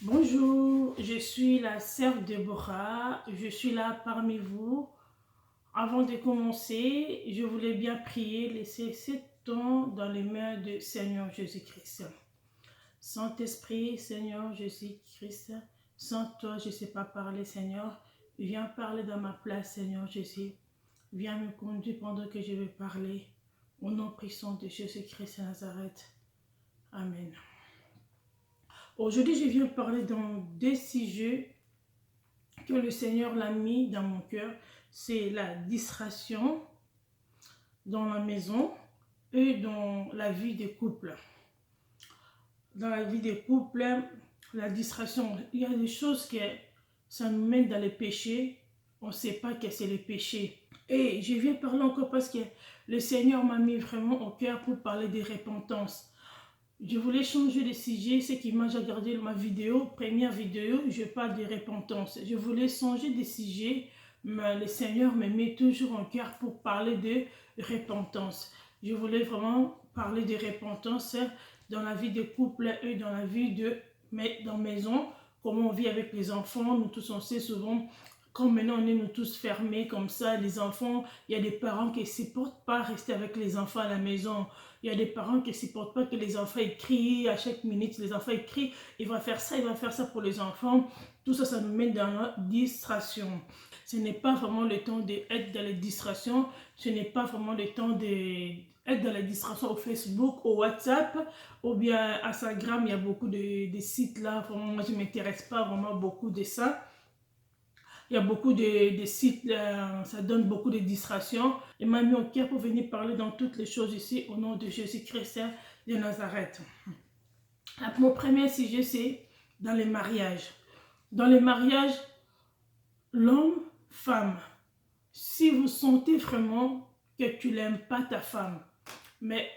Bonjour, je suis la sœur Déborah, je suis là parmi vous. Avant de commencer, je voulais bien prier, laisser ce temps dans les mains du Seigneur Jésus-Christ. Saint-Esprit, Seigneur Jésus-Christ, sans toi, je ne sais pas parler, Seigneur. Viens parler dans ma place, Seigneur Jésus. Viens me conduire pendant que je vais parler. Au nom puissant de Jésus-Christ de Nazareth. Amen. Aujourd'hui, je viens parler dans deux sujets que le Seigneur l'a mis dans mon cœur. C'est la distraction dans la maison et dans la vie des couples. Dans la vie des couples, la distraction, il y a des choses que ça nous mène dans les péchés. On ne sait pas que c'est les péchés. Et je viens parler encore parce que le Seigneur m'a mis vraiment au cœur pour parler de repentance. Je voulais changer de sujet, ce qui m'a regardé ma vidéo, première vidéo, je parle de repentance. Je voulais changer de sujet, mais le Seigneur me met toujours en cœur pour parler de repentance. Je voulais vraiment parler de repentance dans la vie de couple et dans la vie de dans maison, comment on vit avec les enfants. Nous tous on sait souvent, comme maintenant on est nous tous fermés comme ça, les enfants, il y a des parents qui ne supportent pas rester avec les enfants à la maison. Il y a des parents qui ne supportent pas que les enfants crient à chaque minute. Les enfants crient, il va faire ça pour les enfants. Tout ça, ça nous mène dans la distraction. Ce n'est pas vraiment le temps d'être dans la distraction. Ce n'est pas vraiment le temps d'être dans la distraction au Facebook, au WhatsApp, ou bien Instagram. Il y a beaucoup de sites là. Vraiment, moi, je ne m'intéresse pas vraiment beaucoup de ça. Il y a beaucoup de sites, ça donne beaucoup de distractions. Il m'a mis au cœur pour venir parler dans toutes les choses ici au nom de Jésus-Christ de Nazareth. Mon premier sujet, c'est dans les mariages. Dans les mariages, l'homme, femme. Si vous sentez vraiment que tu n'aimes pas ta femme, mais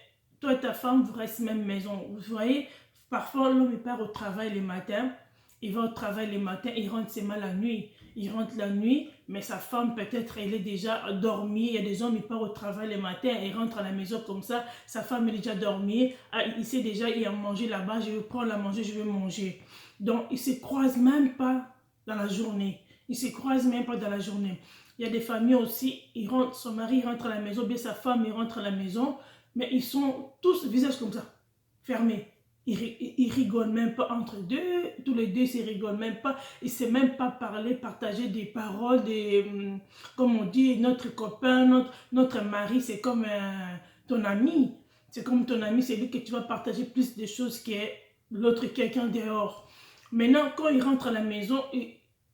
toi et ta femme, vous restez même maison. Vous voyez, parfois l'homme il part au travail le matin, il va au travail le matin, il rentre seulement la nuit. Il rentre la nuit, mais sa femme peut-être elle est déjà dormie. Il y a des hommes, ils partent au travail le matin, ils rentrent à la maison comme ça, sa femme est déjà dormie, il sait déjà, il a mangé là-bas, je vais prendre à manger, je vais manger. Donc, ils ne se croisent même pas dans la journée. Ils ne se croisent même pas dans la journée. Il y a des familles aussi, son mari rentre à la maison, bien sa femme il rentre à la maison, mais ils sont tous visage comme ça, fermés. Ils rigolent même pas entre deux, tous les deux ils rigolent même pas, ils ne savent même pas parler, partager des paroles, comme on dit, notre copain, notre mari, c'est comme ton ami. C'est comme ton ami, c'est lui que tu vas partager plus de choses que l'autre quelqu'un dehors. Maintenant, quand il rentre à la maison,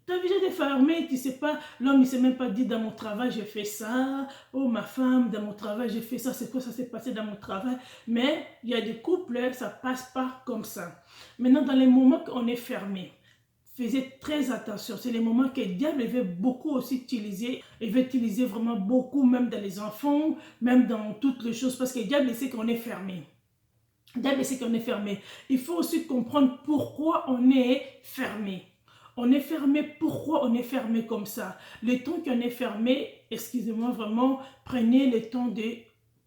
tu as déjà des fermé, tu sais pas, l'homme il ne s'est même pas dit dans mon travail j'ai fait ça, oh ma femme dans mon travail j'ai fait ça, c'est quoi ça s'est passé dans mon travail. Mais il y a des couples, ça passe pas comme ça. Maintenant dans les moments qu'on est fermé, faites très attention, c'est les moments que le diable veut beaucoup aussi utiliser, il veut utiliser vraiment beaucoup même dans les enfants, même dans toutes les choses, parce que le diable sait qu'on est fermé. Le diable sait qu'on est fermé. Il faut aussi comprendre pourquoi on est fermé. On est fermé, pourquoi on est fermé comme ça? Le temps qu'on est fermé, excusez-moi vraiment, prenez le temps de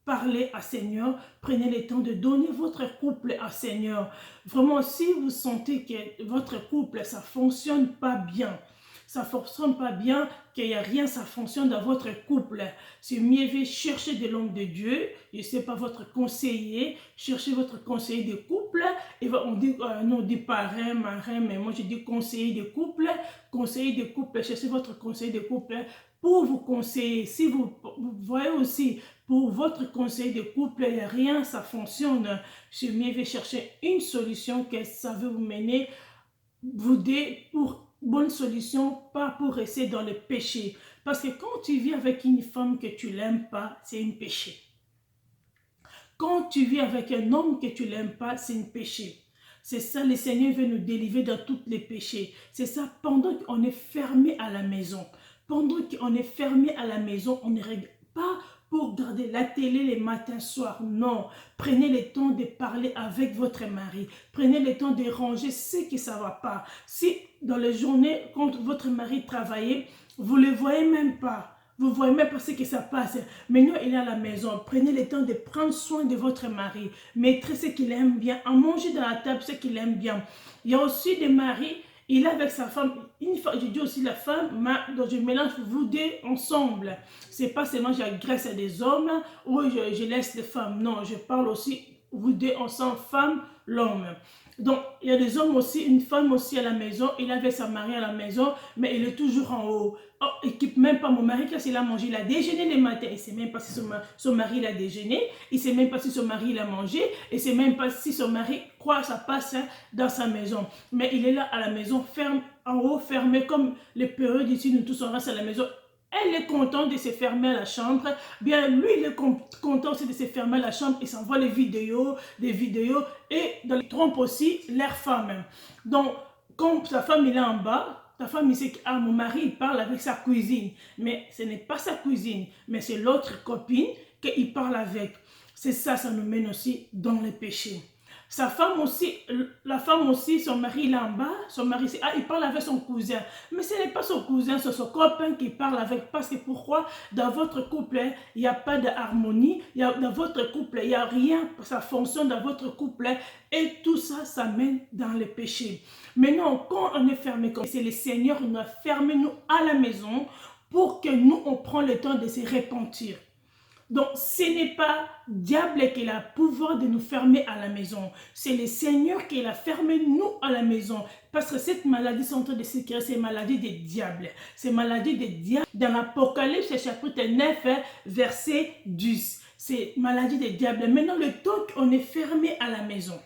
parler à Seigneur, prenez le temps de donner votre couple à Seigneur. Vraiment, si vous sentez que votre couple, ça ne fonctionne pas bien, ça ne fonctionne pas bien, qu'il n'y a rien, ça fonctionne dans votre couple. C'est mieux de chercher de l'homme de Dieu, je ne sais pas, votre conseiller, cherchez votre conseiller de couple, et on dit, nous on dit parrain, marin, mais moi je dis conseiller de couple, cherchez votre conseiller de couple pour vous conseiller. Si vous voyez aussi, pour votre conseil de couple, il n'y a rien, ça fonctionne, c'est mieux de chercher une solution que ça veut vous mener, vous aider pour bonne solution, pas pour rester dans le péché. Parce que quand tu vis avec une femme que tu l'aimes pas, c'est un péché. Quand tu vis avec un homme que tu l'aimes pas, c'est un péché. C'est ça, le Seigneur veut nous délivrer dans tous les péchés. C'est ça, pendant qu'on est fermé à la maison. Pendant qu'on est fermé à la maison, on ne regarde pas pour garder la télé les matins, soirs. Non, prenez le temps de parler avec votre mari. Prenez le temps de ranger ce qui ne va pas. Si dans les journées, quand votre mari travaille, vous ne le voyez même pas, Vous voyez même pas ce que ça passe. Maintenant, il est à la maison. Prenez le temps de prendre soin de votre mari. Mettrez ce qu'il aime bien. En manger dans la table ce qu'il aime bien. Il y a aussi des maris, il est avec sa femme. Une fois, je dis aussi la femme, donc je mélange vous deux ensemble. C'est pas seulement j'agresse des hommes ou je laisse les femmes. Non, je parle aussi vous deux ensemble, femme, l'homme. Donc, il y a des hommes aussi, une femme aussi à la maison, il avait sa mari à la maison, mais il est toujours en haut. Oh, il quitte même pas mon mari, quand il a mangé, il a déjeuné le matin, il ne sait même pas si son mari il a déjeuné, il ne sait même pas si son mari il a mangé, il ne sait même pas si son mari, quoi ça passe dans sa maison. Mais il est là à la maison, ferme, en haut, fermé, comme les périodes ici, nous tous on reste à la maison. Elle est contente de se fermer à la chambre. Bien, lui, il est content aussi de se fermer à la chambre. Il s'envoie des vidéos. Et dans les trompes aussi, leur femme. Donc, quand sa femme il est en bas, ta femme, il sait que mon mari, il parle avec sa cousine. Mais ce n'est pas sa cousine, mais c'est l'autre copine qu'il parle avec. C'est ça, ça nous mène aussi dans le péché. Sa femme aussi, la femme aussi, son mari là en bas, son mari, il parle avec son cousin. Mais ce n'est pas son cousin, c'est son copain qui parle avec. Parce que pourquoi? Dans votre couple, il n'y a pas d'harmonie. Dans votre couple, il n'y a rien, ça fonctionne dans votre couple. Et tout ça, ça mène dans le péché. Maintenant, quand on est fermé, c'est le Seigneur qui nous a fermé nous à la maison pour que nous, on prend le temps de se repentir. Donc, ce n'est pas diable qui a le pouvoir de nous fermer à la maison. C'est le Seigneur qui l'a fermé nous à la maison. Parce que cette maladie, c'est en train de se créer, c'est une maladie des diables. C'est une maladie des diables. Dans l'Apocalypse, chapitre 9, verset 10. C'est maladie des diables. Maintenant, le temps qu'on est fermé à la maison,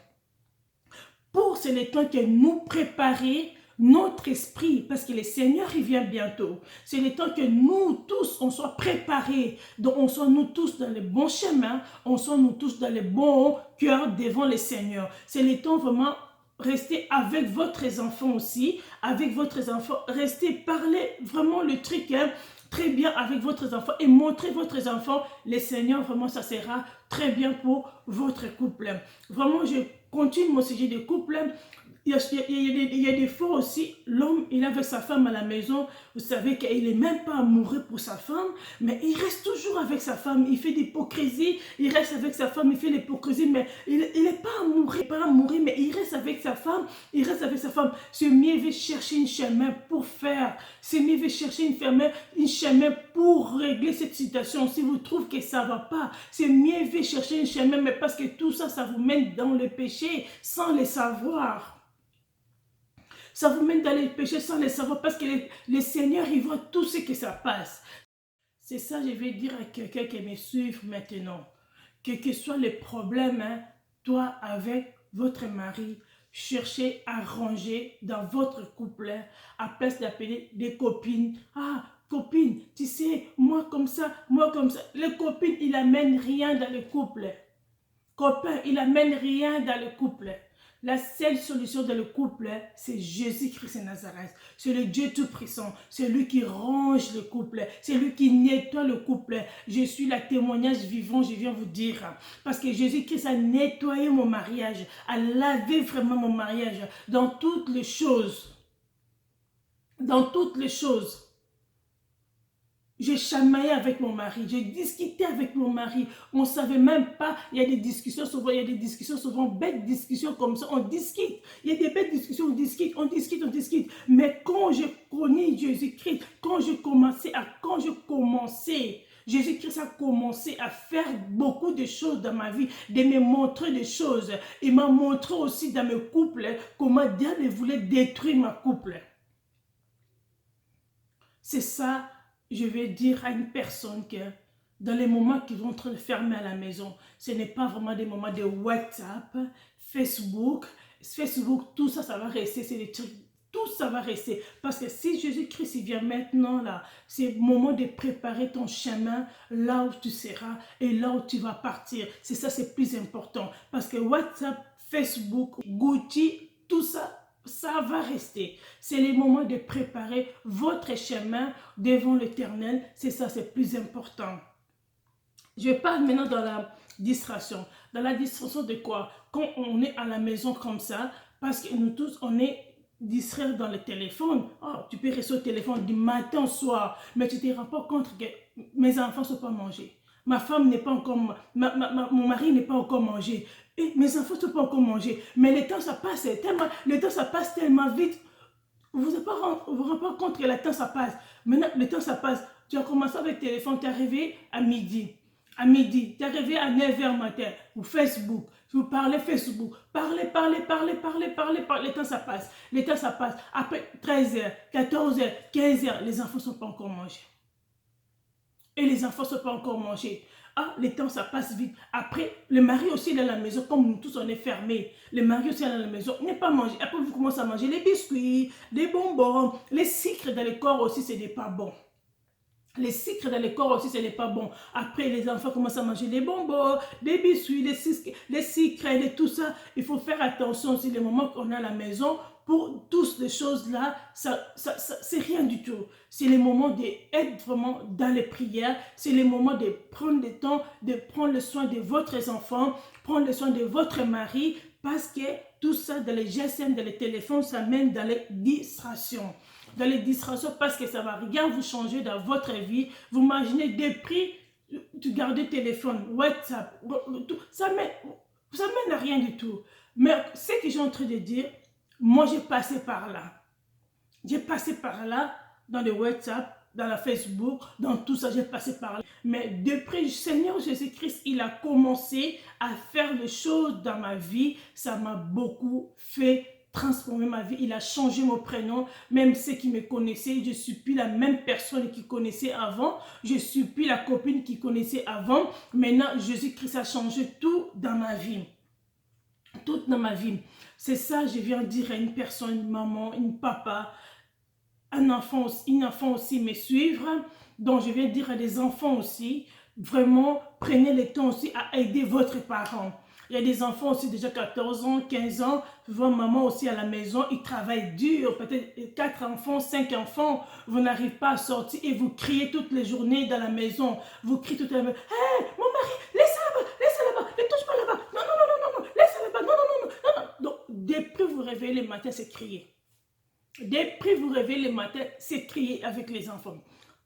c'est le temps que nous préparer notre esprit, parce que le Seigneur, il vient bientôt. C'est le temps que nous tous, on soit préparés, donc on soit nous tous dans le bon chemin, on soit nous tous dans le bon cœur devant le Seigneur. C'est le temps vraiment, restez avec votre enfant aussi, avec votre enfant, restez, parlez vraiment le truc, très bien avec votre enfant et montrez votre enfant, le Seigneur, vraiment ça sera très bien pour votre couple. Vraiment, je continue mon sujet de couple. Il y a des fois aussi, l'homme, il est avec sa femme à la maison, vous savez qu'il n'est même pas amoureux pour sa femme, mais il reste toujours avec sa femme, il fait l'hypocrisie, il reste avec sa femme, il fait l'hypocrisie, mais il n'est pas amoureux, mais il reste avec sa femme, C'est mieux de chercher un chemin pour faire, c'est mieux de chercher un chemin pour régler cette situation. Si vous trouvez que ça ne va pas, c'est mieux de chercher un chemin, mais parce que tout ça, ça vous mène dans le péché sans le savoir. Ça vous mène dans les péchés sans le savoir parce que le Seigneur, il voit tout ce que ça passe. C'est ça, je vais dire à quelqu'un qui me suit maintenant. Quel que soit le problème, toi avec votre mari, cherchez à ranger dans votre couple, à place d'appeler des copines. Ah, copine, tu sais, moi comme ça. Les copines, il n'amène rien dans le couple. Copain, il n'amène rien dans le couple. La seule solution dans le couple, c'est Jésus-Christ de Nazareth. C'est le Dieu Tout-Puissant. C'est lui qui range le couple. C'est lui qui nettoie le couple. Je suis le témoignage vivant, je viens vous dire. Parce que Jésus-Christ a nettoyé mon mariage, a lavé vraiment mon mariage dans toutes les choses. Dans toutes les choses. J'ai chamaillé avec mon mari, j'ai discuté avec mon mari. On ne savait même pas, il y a des discussions souvent, bêtes discussions comme ça, on discute. Il y a des bêtes discussions, on discute. Mais quand je connais Jésus-Christ, quand je commençais, Jésus-Christ a commencé à faire beaucoup de choses dans ma vie, de me montrer des choses. Il m'a montré aussi dans mes couples comment diable voulait détruire ma couple. C'est ça. Je vais dire à une personne que dans les moments qu'ils vont être fermés à la maison, ce n'est pas vraiment des moments de WhatsApp, Facebook, tout ça, ça va rester, c'est des trucs, tout ça va rester. Parce que si Jésus-Christ vient maintenant là, c'est le moment de préparer ton chemin là où tu seras et là où tu vas partir. C'est ça, c'est plus important. Parce que WhatsApp, Facebook, Gucci, tout ça, ça va rester. C'est le moment de préparer votre chemin devant l'Éternel. C'est ça, c'est plus important. Je parle maintenant dans la distraction. Dans la distraction de quoi? Quand on est à la maison comme ça, parce que nous tous, on est distraire dans le téléphone. Oh, tu peux rester au téléphone du matin au soir, mais tu ne te rends pas compte que mes enfants ne sont pas mangés. Ma femme n'est pas encore, mon mari n'est pas encore mangé. Et mes enfants ne sont pas encore mangés. Mais le temps, ça passe tellement vite. Vous ne vous rendez pas compte que le temps, ça passe. Maintenant, le temps, ça passe. Tu as commencé avec le téléphone, tu es arrivé à midi. À midi, tu es arrivé à 9h matin. Ou Facebook. Vous parlez Facebook. Parlez. Le temps, ça passe. Le temps, ça passe. Après 13h, 14h, 15h, les enfants ne sont pas encore mangés. Et les enfants ne sont pas encore mangés. Ah, le temps, ça passe vite. Après, le mari aussi, il est à la maison. Comme nous tous, on est fermés. Le mari aussi, il est à la maison. Il n'est pas mangé. Après, vous commencez à manger les biscuits, les bonbons. Les sucres dans le corps aussi, ce n'est pas bon. Les sucres dans le corps aussi, ce n'est pas bon. Après, les enfants commencent à manger les bonbons, les biscuits, les sucres, et tout ça. Il faut faire attention aussi les moments qu'on est à la maison. Pour toutes ces choses-là, c'est rien du tout. C'est les moments d'être vraiment dans les prières. C'est les moments de prendre le temps, de prendre le soin de votre enfant, prendre le soin de votre mari, parce que tout ça, dans les GSM, dans les téléphones, ça mène dans les distractions. Dans les distractions, parce que ça ne va rien vous changer dans votre vie. Vous imaginez des prix, tu gardes le téléphone, WhatsApp, tout, ça mène à rien du tout. Mais ce que j'ai en train de dire, moi, j'ai passé par là. J'ai passé par là, dans le WhatsApp, dans la Facebook, dans tout ça, j'ai passé par là. Mais depuis le Seigneur Jésus-Christ, il a commencé à faire les choses dans ma vie. Ça m'a beaucoup fait transformer ma vie. Il a changé mon prénom. Même ceux qui me connaissaient, je ne suis plus la même personne qui connaissait avant. Je ne suis plus la copine qui connaissait avant. Maintenant, Jésus-Christ a changé tout dans ma vie. Tout dans ma vie. C'est ça, je viens dire à une personne, une maman, une papa, un enfant aussi me suivre. Donc, je viens dire à des enfants aussi, vraiment, prenez le temps aussi à aider votre parent. Il y a des enfants aussi déjà 14 ans, 15 ans, je vois maman aussi à la maison, ils travaillent dur, peut-être 4 enfants, 5 enfants, vous n'arrivez pas à sortir et vous criez toutes les journées dans la maison. Vous criez toute la maison, hé, mon mari, laisse-la là-bas, ne touche pas là-bas, non, laisse-la là-bas, non. Donc, depuis vous réveillez le matin, c'est crier. Depuis vous réveillez le matin, c'est crier avec les enfants.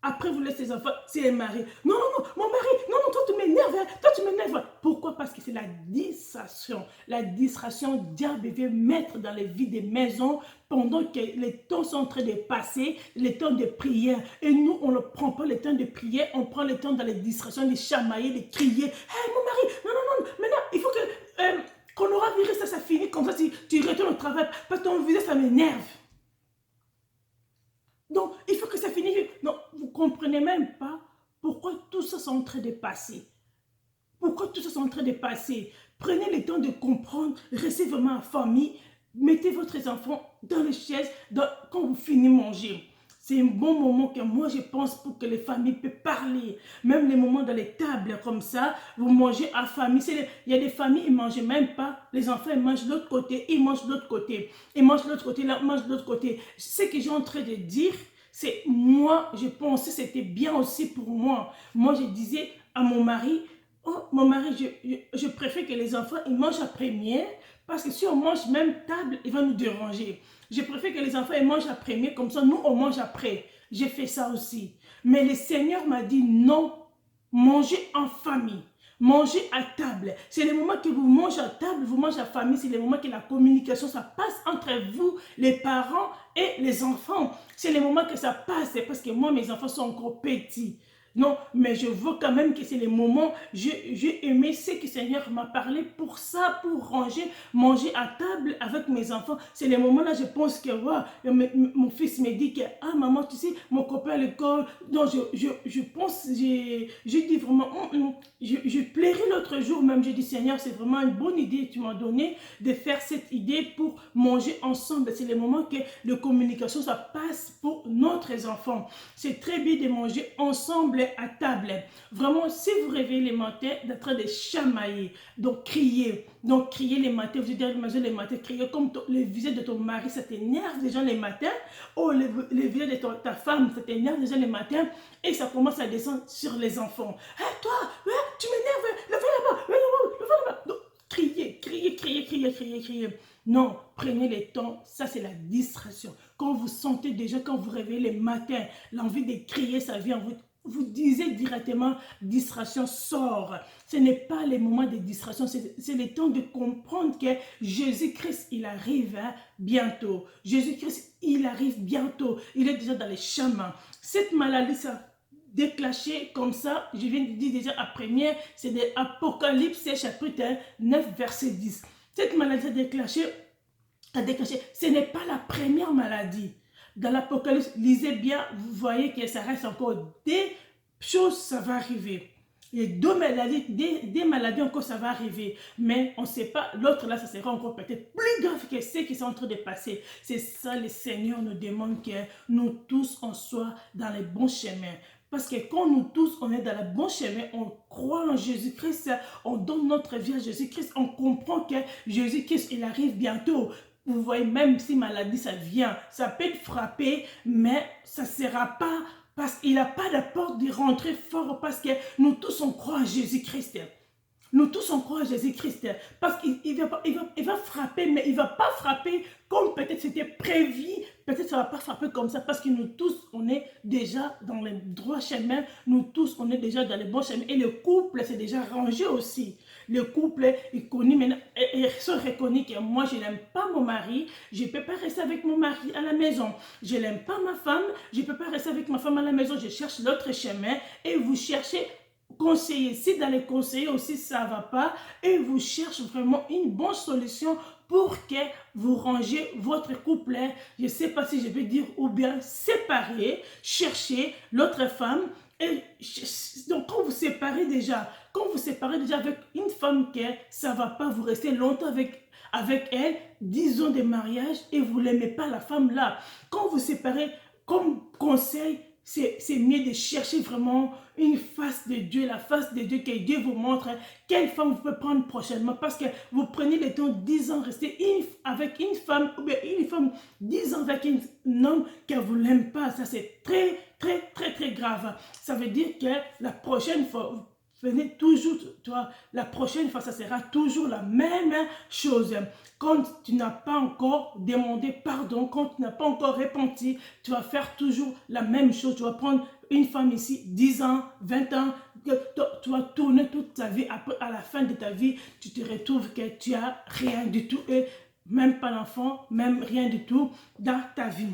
Après, vous laissez les enfants, c'est les maris. Non, mon mari, non, toi tu m'énerves, hein, toi tu m'énerves. Pourquoi? Parce que c'est la distraction. La distraction, diable veut mettre dans les vies des maisons pendant que les temps sont en train de passer, les temps de prière. Et nous, on ne prend pas le temps de prier, on prend le temps dans les distractions, de chamailler, de crier. Hé, mon mari, non, maintenant, il faut que, qu'on aura viré ça finit comme ça, si tu retournes au travail, parce que ton visage, ça m'énerve. Donc, il faut que ça finisse. Non, vous ne comprenez même pas pourquoi tout ça est en train de passer. Pourquoi tout ça est en train de passer. Prenez le temps de comprendre, restez vraiment en famille, mettez votre enfant dans les chaises quand vous finissez de manger. C'est un bon moment que moi je pense pour que les familles puissent parler. Même les moments dans les tables comme ça, vous mangez en famille. Il y a des familles, ils ne mangent même pas. Les enfants, ils mangent de l'autre côté, ils mangent de l'autre côté. Ils mangent de l'autre côté, là, ils mangent de l'autre côté. Ce que j'ai en train de dire, c'est moi, je pensais que c'était bien aussi pour moi. Moi, je disais à mon mari, oh, mon mari, je préfère que les enfants, ils mangent après-midi. Parce que si on mange même table, il va nous déranger. Je préfère que les enfants ils mangent après, comme ça nous on mange après. J'ai fait ça aussi. Mais le Seigneur m'a dit non, mangez en famille. Mangez à table. C'est le moment que vous mangez à table, vous mangez à famille. C'est le moment que la communication, ça passe entre vous, les parents et les enfants. C'est le moment que ça passe. Parce que moi, mes enfants sont encore petits. Non, mais je veux quand même que c'est les moments, j'ai aimé ce que le Seigneur m'a parlé pour ça, pour manger à table avec mes enfants. C'est les moments là, je pense que wow, mon fils me dit que, ah maman, tu sais, mon copain à l'école, donc je pense, je dis vraiment, je plairai l'autre jour même, je dis Seigneur, c'est vraiment une bonne idée que tu m'as donné de faire cette idée pour manger ensemble. C'est les moments que la communication, ça passe pour notre enfant. C'est très bien de manger ensemble à table. Vraiment, si vous réveillez les matins, d'être de chamailler, donc crier les matins, vous dire les matins, crier comme le visage de ton mari, ça t'énerve déjà les matins, ou le visage de ta femme, ça t'énerve déjà les matins, et ça commence à descendre sur les enfants. Hey, toi, tu m'énerves, le fais là-bas, donc, crier. crier, crier, crier, crier, crier. Non, prenez le temps, ça c'est la distraction. Quand vous sentez déjà, quand vous réveillez le matin, l'envie de crier, ça vient, vous disiez directement, distraction sort. Ce n'est pas les moments de distraction, c'est le temps de comprendre que Jésus-Christ, il arrive bientôt. Jésus-Christ, il arrive bientôt. Il est déjà dans les chemins. Cette maladie, ça déclenché comme ça, je viens de dire déjà la première, c'est de Apocalypse chapitre 9, verset 10. Cette maladie a déclenché, ce n'est pas la première maladie. Dans l'Apocalypse, lisez bien, vous voyez que ça reste encore des choses, ça va arriver. Et des maladies encore, ça va arriver. Mais on ne sait pas, l'autre là, ça sera encore peut-être plus grave que ce qui sont en train de passer. C'est ça, le Seigneur nous demande que nous tous, on soit dans les bons chemins. Parce que quand nous tous, on est dans le bon chemin, on croit en Jésus-Christ, on donne notre vie à Jésus-Christ, on comprend que Jésus-Christ, il arrive bientôt. Vous voyez, même si maladie, ça vient, ça peut te frapper, mais ça ne sera pas, parce qu'il n'a pas de porte de rentrer fort, parce que nous tous, on croit en Jésus-Christ. Nous tous, on croit en Jésus-Christ, parce qu'il va frapper, mais il ne va pas frapper comme peut-être c'était prévu, peut-être ça ne va pas frapper comme ça, parce que nous tous, on est déjà dans le droit chemin, nous tous, on est déjà dans le bon chemin, et le couple, c'est déjà rangé aussi. Le couple, il connaît maintenant, il se reconnaît que moi, je n'aime pas mon mari, je ne peux pas rester avec mon mari à la maison. Je n'aime pas ma femme, je ne peux pas rester avec ma femme à la maison, je cherche l'autre chemin, et vous cherchez conseiller. Si dans les conseillers aussi ça ne va pas, et vous cherchez vraiment une bonne solution pour que vous rangez votre couple, je ne sais pas si je vais dire, ou bien séparer, chercher l'autre femme. Et donc quand vous séparez déjà avec une femme que ça ne va pas, vous restez longtemps avec elle, 10 ans de mariage, et vous ne l'aimez pas la femme là. Quand vous séparez, comme conseil, c'est mieux de chercher vraiment une face de Dieu, la face de Dieu, que Dieu vous montre quelle femme vous pouvez prendre prochainement, parce que vous prenez le temps 10 ans rester avec une femme, ou bien une femme 10 ans avec un homme que vous ne l'aimez pas. Ça c'est très très très très grave. Ça veut dire que la prochaine fois, venez toujours, toi, la prochaine fois, ça sera toujours la même chose. Quand tu n'as pas encore demandé pardon, quand tu n'as pas encore repenti, tu vas faire toujours la même chose. Tu vas prendre une femme ici, 10 ans, 20 ans, tu vas tourner toute ta vie. Après, à la fin de ta vie, tu te retrouves que tu n'as rien du tout, et même pas d'enfant, même rien du tout dans ta vie.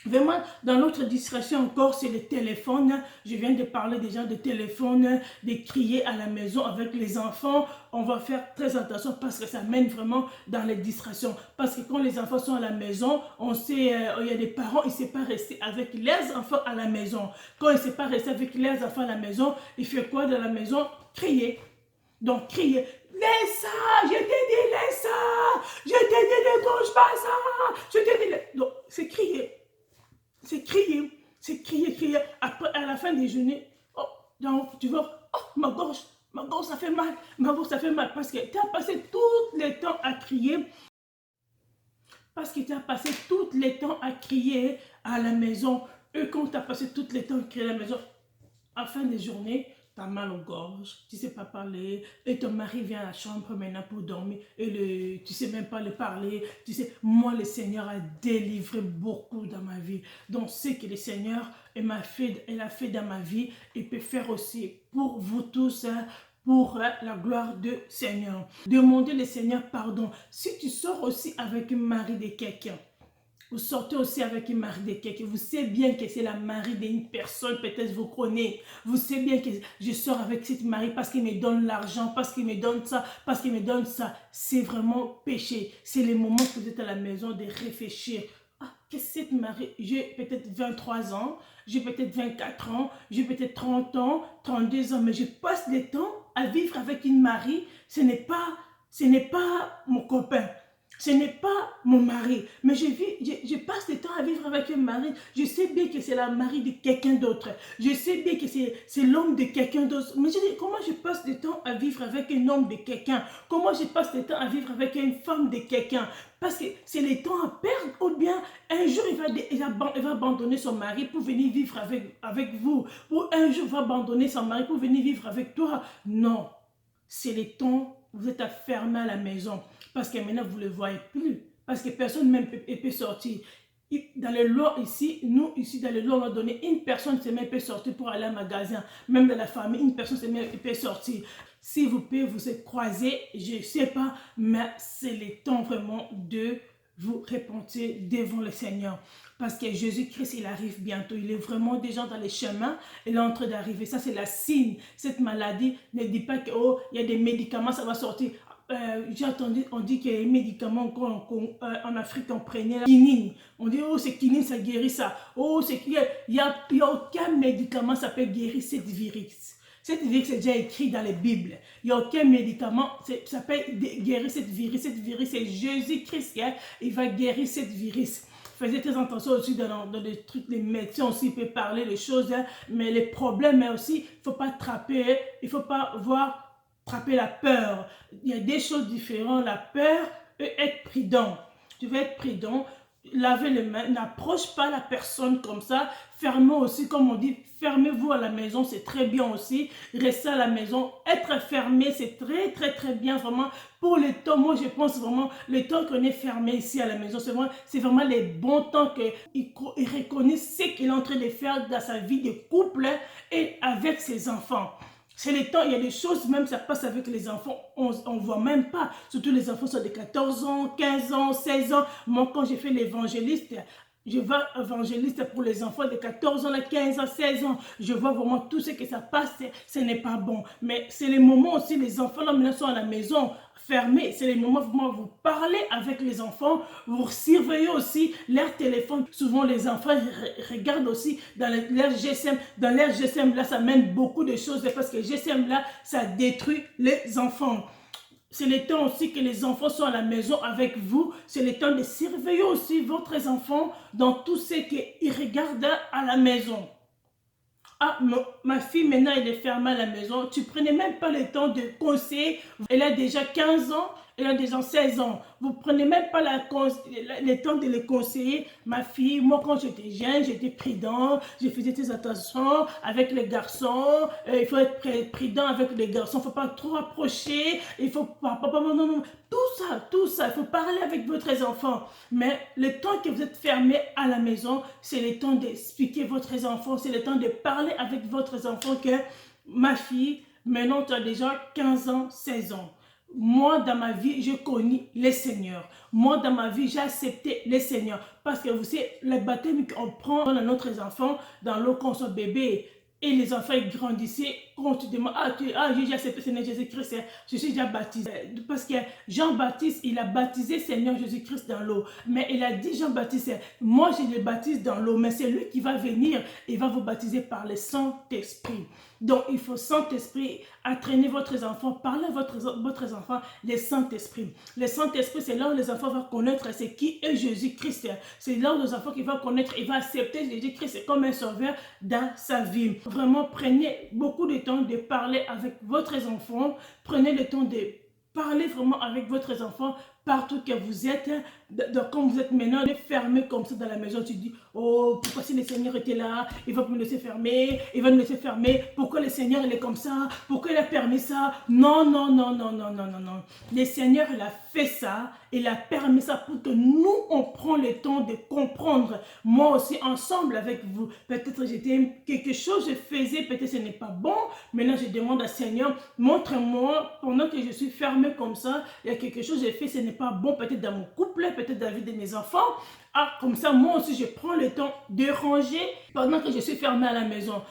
Vraiment, dans notre distraction encore, c'est le téléphone. Je viens de parler déjà de téléphone, de crier à la maison avec les enfants. On va faire très attention parce que ça mène vraiment dans les distractions. Parce que quand les enfants sont à la maison, on sait, il y a des parents, ils ne savent pas rester avec les enfants à la maison. Quand ils ne savent pas rester avec les enfants à la maison, ils font quoi dans la maison? Crier. Donc, crier. Laisse ça, je t'ai dit, laisse ça. Je t'ai dit, ne touche pas ça. Je t'ai dit, donc, c'est crier. C'est crier, crier. Après, à la fin des journées, oh, donc, tu vois, oh, ma gorge, ça fait mal, parce que tu as passé tout le temps à crier, à la maison, et quand tu as passé tout le temps à crier à la maison, à la fin des journées, tu as mal aux gorges, tu ne sais pas parler, et ton mari vient à la chambre maintenant pour dormir, et tu ne sais même pas le parler. Tu sais, moi, le Seigneur a délivré beaucoup dans ma vie. Donc, ce que le Seigneur a fait dans ma vie, il peut faire aussi pour vous tous, pour la gloire du Seigneur. Demandez le Seigneur pardon. Si tu sors aussi avec un mari de quelqu'un, vous sortez aussi avec un mari de quelqu'un, vous savez bien que c'est la mari d'une personne, peut-être vous connaissez, vous savez bien que je sors avec cette mari parce qu'il me donne l'argent, parce qu'il me donne ça, c'est vraiment péché. C'est le moment que vous êtes à la maison de réfléchir. Ah, qu'est-ce que cette mari, j'ai peut-être 23 ans, j'ai peut-être 24 ans, j'ai peut-être 30 ans, 32 ans, mais je passe le temps à vivre avec une mari, ce n'est pas mon copain. Ce n'est pas mon mari, mais je passe le temps à vivre avec un mari. Je sais bien que c'est la mari de quelqu'un d'autre. Je sais bien que c'est l'homme de quelqu'un d'autre. Mais je dis, comment je passe le temps à vivre avec un homme de quelqu'un? Comment je passe le temps à vivre avec une femme de quelqu'un? Parce que c'est le temps à perdre, ou bien un jour il va abandonner son mari pour venir vivre avec vous. Ou un jour il va abandonner son mari pour venir vivre avec toi. Non, c'est le temps vous êtes fermé à la maison parce que maintenant vous ne le voyez plus, parce que personne même peut sortir. Dans les lois ici, nous ici dans les lois, on a donné une personne seulement peut sortir pour aller au magasin. Même dans la famille, une personne seulement peut sortir. Si vous pouvez vous êtes croisés, je ne sais pas, mais c'est le temps vraiment de vous repentir devant le Seigneur. Parce que Jésus-Christ, il arrive bientôt. Il est vraiment déjà dans les chemins. Il est en train d'arriver. Ça, c'est la signe. Cette maladie ne dit pas que, oh, il y a des médicaments, ça va sortir. J'ai entendu, on dit qu'il y a des médicaments en Afrique, on prenait la quinine. On dit, oh, c'est quinine, ça guérit ça. Oh, c'est qu'il y a aucun médicament, ça peut guérir cette virus. Cette virus est déjà écrit dans les Bibles. Il n'y a aucun médicament, ça peut guérir cette virus. Cette virus, c'est Jésus-Christ, il va guérir cette virus. Faites très attention aussi dans les trucs, les médecins aussi peuvent parler des choses, mais les problèmes aussi, il ne faut pas attraper, il ne faut pas attraper la peur. Il y a des choses différentes. La peur et être prudent. Tu veux être prudent, lavez les mains, n'approche pas la personne comme ça. Fermez aussi, comme on dit, fermez-vous à la maison, c'est très bien aussi. Restez à la maison, être fermé, c'est très bien vraiment. Pour le temps, moi je pense vraiment, le temps qu'on est fermé ici à la maison, c'est vraiment les bons temps qu'il reconnaît ce qu'il est en train de faire dans sa vie de couple et avec ses enfants. C'est le temps, il y a des choses, même ça passe avec les enfants, on ne voit même pas. Surtout les enfants sont de 14 ans, 15 ans, 16 ans. Moi, quand j'ai fait l'évangéliste, je vais évangéliste pour les enfants de 14 ans, 15 ans, 16 ans. Je vois vraiment tout ce que ça passe, ce n'est pas bon. Mais c'est les moments aussi, les enfants là maintenant sont à la maison, fermés. C'est les moments où vous parlez avec les enfants, vous surveillez aussi leur téléphone. Souvent les enfants regardent aussi dans leur GSM. Dans leur GSM là, ça mène beaucoup de choses parce que GSM là, ça détruit les enfants. C'est le temps aussi que les enfants sont à la maison avec vous. C'est le temps de surveiller aussi votre enfant dans tout ce qu'ils regardent à la maison. Ah, ma fille maintenant elle est fermée à la maison. Tu prenais même pas le temps de conseiller. Elle a déjà 15 ans, elle a déjà 16 ans. Vous prenez même pas le temps de les conseiller. Ma fille, moi quand j'étais jeune, j'étais prudent. Je faisais des attentions avec les garçons. Il faut être prudent avec les garçons. Il ne faut pas trop approcher. Il faut pas, non. Tout ça, il faut parler avec votre enfant. Mais le temps que vous êtes fermé à la maison, c'est le temps d'expliquer votre enfant. C'est le temps de parler avec votre enfant que ma fille, maintenant tu as déjà 15 ans, 16 ans. Moi, dans ma vie, je connais les seigneurs. Moi, dans ma vie, j'ai accepté les seigneurs. Parce que vous savez, le baptême qu'on prend dans notre enfant, dans l'eau quand on soit bébé, et les enfants ils grandissaient, quand tu demandes, j'ai accepté Seigneur Jésus-Christ, je suis déjà baptisé. Parce que Jean-Baptiste, il a baptisé Seigneur Jésus-Christ dans l'eau. Mais il a dit Jean-Baptiste, moi je le baptise dans l'eau, mais c'est lui qui va venir et va vous baptiser par le Saint-Esprit. Donc il faut Saint-Esprit, entraîner votre enfant, parler à votre enfant, le Saint-Esprit. Le Saint-Esprit, c'est là où les enfants vont connaître c'est qui est Jésus-Christ. C'est là où les enfants qui vont connaître et vont accepter Jésus-Christ comme un sauveur dans sa vie. Vraiment, prenez beaucoup de temps de parler avec votre enfant. Prenez le temps de parler vraiment avec votre enfant partout que vous êtes. Comme vous êtes maintenant fermé comme ça dans la maison, tu dis, oh, pourquoi si le Seigneur était là, il va me laisser fermer, il va nous laisser fermer, pourquoi le Seigneur il est comme ça, pourquoi il a permis ça? Non. Le Seigneur il a fait ça, il a permis ça pour que nous, on prend le temps de comprendre. Moi aussi, ensemble avec vous, peut-être j'étais quelque chose, je faisais, peut-être ce n'est pas bon, maintenant je demande au Seigneur, montre-moi, pendant que je suis fermé comme ça, il y a quelque chose que j'ai fait, ce n'est pas bon, peut-être dans mon couple, peut-être dans la vie de mes enfants. Ah, comme ça, moi aussi, je prends le temps de ranger pendant que je suis fermée à la maison.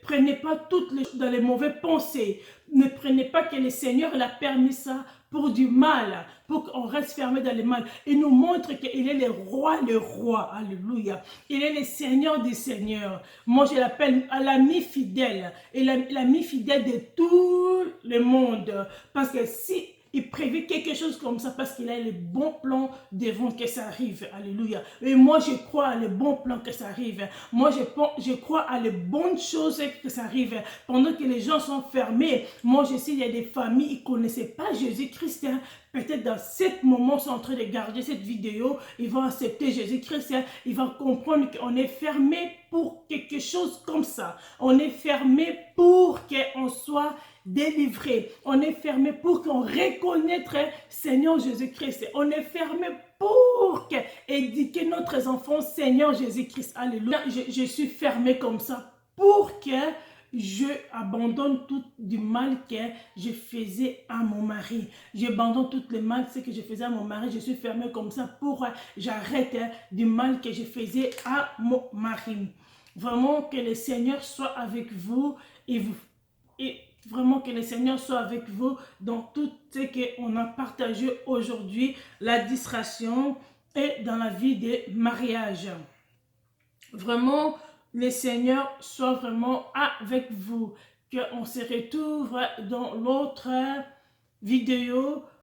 Prenez pas toutes dans les mauvaises pensées. Ne prenez pas que le Seigneur il a permis ça pour du mal, pour qu'on reste fermé dans le mal. Il nous montre qu'il est le roi. Alléluia. Il est le Seigneur des seigneurs. Moi, je l'appelle l'ami fidèle. Et l'ami fidèle de tout le monde. Parce que si il prévient quelque chose comme ça parce qu'il a le bon plan devant que ça arrive. Alléluia. Et moi, je crois à le bon plan que ça arrive. Moi, je crois à les bonnes choses que ça arrive. Pendant que les gens sont fermés, moi, je sais, il y a des familles qui ne connaissaient pas Jésus-Christ. Peut-être dans ce moment, ils sont en train de regarder cette vidéo. Ils vont accepter Jésus-Christ. Ils vont comprendre qu'on est fermé pour quelque chose comme ça. On est fermé pour qu'on soit délivrer. On est fermé pour qu'on reconnaisse Seigneur Jésus-Christ. On est fermé pour éduquer notre enfant Seigneur Jésus-Christ. Alléluia. Je suis fermé comme ça pour que je abandonne tout du mal que je faisais à mon mari. J'abandonne tout le mal que je faisais à mon mari. Je suis fermé comme ça pour j'arrête du mal que je faisais à mon mari. Vraiment que le Seigneur soit avec vous et vraiment que le Seigneur soit avec vous dans tout ce qu'on a partagé aujourd'hui, la distraction et dans la vie des mariages. Vraiment, le Seigneur soit vraiment avec vous. Qu'on se retrouve dans l'autre vidéo